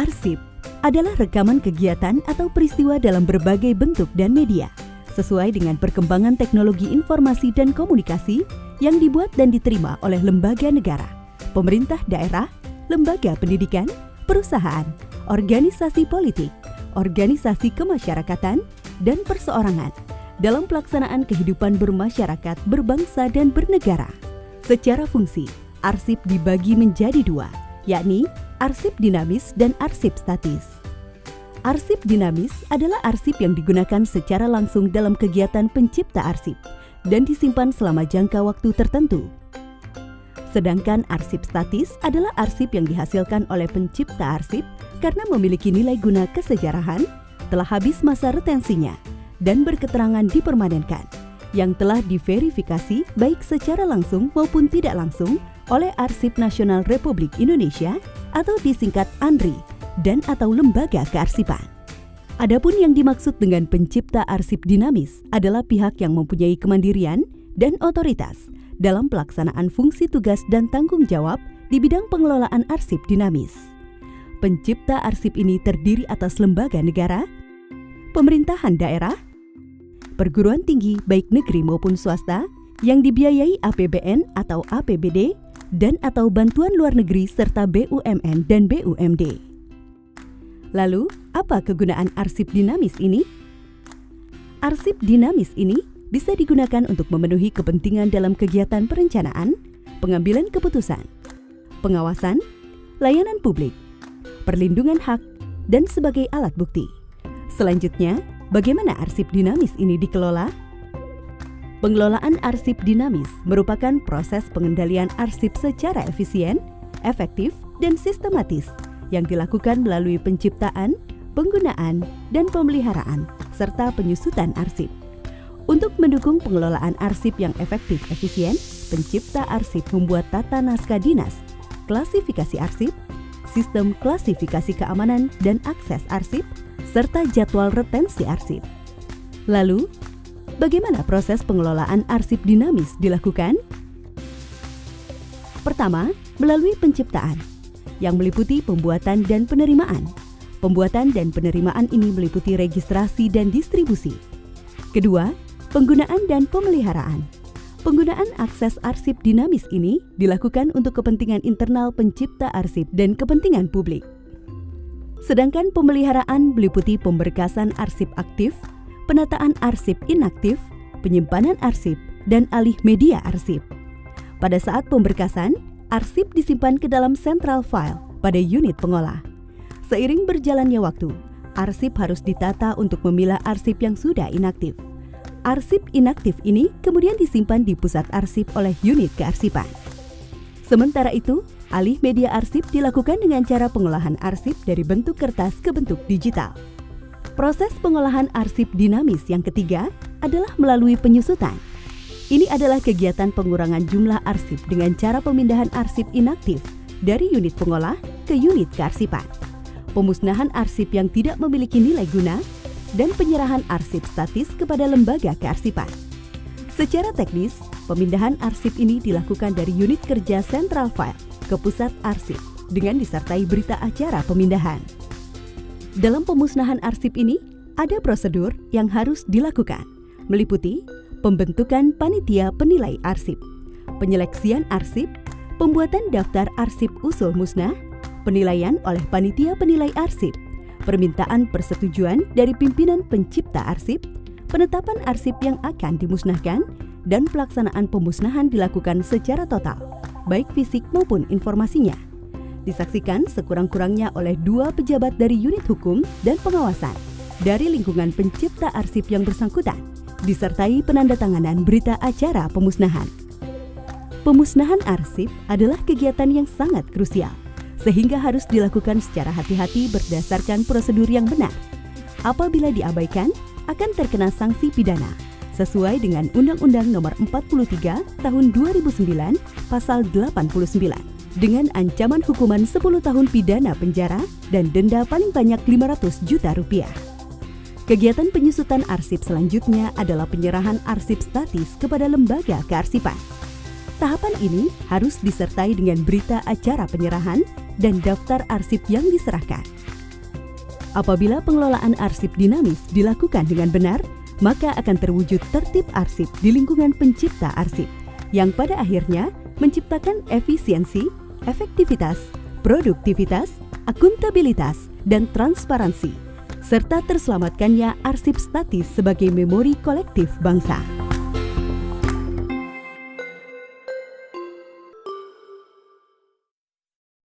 Arsip adalah rekaman kegiatan atau peristiwa dalam berbagai bentuk dan media, sesuai dengan perkembangan teknologi informasi dan komunikasi yang dibuat dan diterima oleh lembaga negara, pemerintah daerah, lembaga pendidikan, perusahaan, organisasi politik, organisasi kemasyarakatan, dan perseorangan dalam pelaksanaan kehidupan bermasyarakat, berbangsa, dan bernegara. Secara fungsi, arsip dibagi menjadi dua, yakni arsip dinamis dan arsip statis. Arsip dinamis adalah arsip yang digunakan secara langsung dalam kegiatan pencipta arsip dan disimpan selama jangka waktu tertentu. Sedangkan arsip statis adalah arsip yang dihasilkan oleh pencipta arsip karena memiliki nilai guna kesejarahan, telah habis masa retensinya, dan berketerangan dipermanenkan, yang telah diverifikasi baik secara langsung maupun tidak langsung oleh Arsip Nasional Republik Indonesia atau disingkat ANRI dan atau lembaga kearsipan. Adapun yang dimaksud dengan pencipta arsip dinamis adalah pihak yang mempunyai kemandirian dan otoritas dalam pelaksanaan fungsi tugas dan tanggung jawab di bidang pengelolaan arsip dinamis. Pencipta arsip ini terdiri atas lembaga negara, pemerintahan daerah, perguruan tinggi baik negeri maupun swasta yang dibiayai APBN atau APBD dan atau bantuan luar negeri serta BUMN dan BUMD. Lalu, apa kegunaan arsip dinamis ini? Arsip dinamis ini bisa digunakan untuk memenuhi kepentingan dalam kegiatan perencanaan, pengambilan keputusan, pengawasan, layanan publik, perlindungan hak, dan sebagai alat bukti. Selanjutnya, bagaimana arsip dinamis ini dikelola? Pengelolaan arsip dinamis merupakan proses pengendalian arsip secara efisien, efektif, dan sistematis yang dilakukan melalui penciptaan, penggunaan, dan pemeliharaan, serta penyusutan arsip. Untuk mendukung pengelolaan arsip yang efektif efisien, pencipta arsip membuat tata naskah dinas, klasifikasi arsip, sistem klasifikasi keamanan dan akses arsip, serta jadwal retensi arsip. Lalu, bagaimana proses pengelolaan arsip dinamis dilakukan? Pertama, melalui penciptaan, yang meliputi pembuatan dan penerimaan. Pembuatan dan penerimaan ini meliputi registrasi dan distribusi. Kedua, penggunaan dan pemeliharaan. Penggunaan akses arsip dinamis ini dilakukan untuk kepentingan internal pencipta arsip dan kepentingan publik. Sedangkan pemeliharaan meliputi pemberkasan arsip aktif, penataan arsip inaktif, penyimpanan arsip, dan alih media arsip. Pada saat pemberkasan, arsip disimpan ke dalam central file pada unit pengolah. Seiring berjalannya waktu, arsip harus ditata untuk memilah arsip yang sudah inaktif. Arsip inaktif ini kemudian disimpan di pusat arsip oleh unit kearsipan. Sementara itu, alih media arsip dilakukan dengan cara pengolahan arsip dari bentuk kertas ke bentuk digital. Proses pengolahan arsip dinamis yang ketiga adalah melalui penyusutan. Ini adalah kegiatan pengurangan jumlah arsip dengan cara pemindahan arsip inaktif dari unit pengolah ke unit kearsipan, pemusnahan arsip yang tidak memiliki nilai guna, dan penyerahan arsip statis kepada lembaga kearsipan. Secara teknis, pemindahan arsip ini dilakukan dari unit kerja Central File ke pusat arsip dengan disertai berita acara pemindahan. Dalam pemusnahan arsip ini, ada prosedur yang harus dilakukan, meliputi pembentukan panitia penilai arsip, penyeleksian arsip, pembuatan daftar arsip usul musnah, penilaian oleh panitia penilai arsip, permintaan persetujuan dari pimpinan pencipta arsip, penetapan arsip yang akan dimusnahkan, dan pelaksanaan pemusnahan dilakukan secara total, baik fisik maupun informasinya. Disaksikan sekurang-kurangnya oleh 2 pejabat dari unit hukum dan pengawasan dari lingkungan pencipta arsip yang bersangkutan, disertai penandatanganan berita acara pemusnahan. Pemusnahan arsip adalah kegiatan yang sangat krusial, sehingga harus dilakukan secara hati-hati berdasarkan prosedur yang benar. Apabila diabaikan, akan terkena sanksi pidana, sesuai dengan Undang-Undang Nomor 43 Tahun 2009, Pasal 89, dengan ancaman hukuman 10 tahun pidana penjara dan denda paling banyak Rp500 juta. Kegiatan penyusutan arsip selanjutnya adalah penyerahan arsip statis kepada lembaga kearsipan. Tahapan ini harus disertai dengan berita acara penyerahan dan daftar arsip yang diserahkan. Apabila pengelolaan arsip dinamis dilakukan dengan benar, maka akan terwujud tertib arsip di lingkungan pencipta arsip, yang pada akhirnya menciptakan efisiensi, efektivitas, produktivitas, akuntabilitas, dan transparansi, serta terselamatkannya arsip statis sebagai memori kolektif bangsa.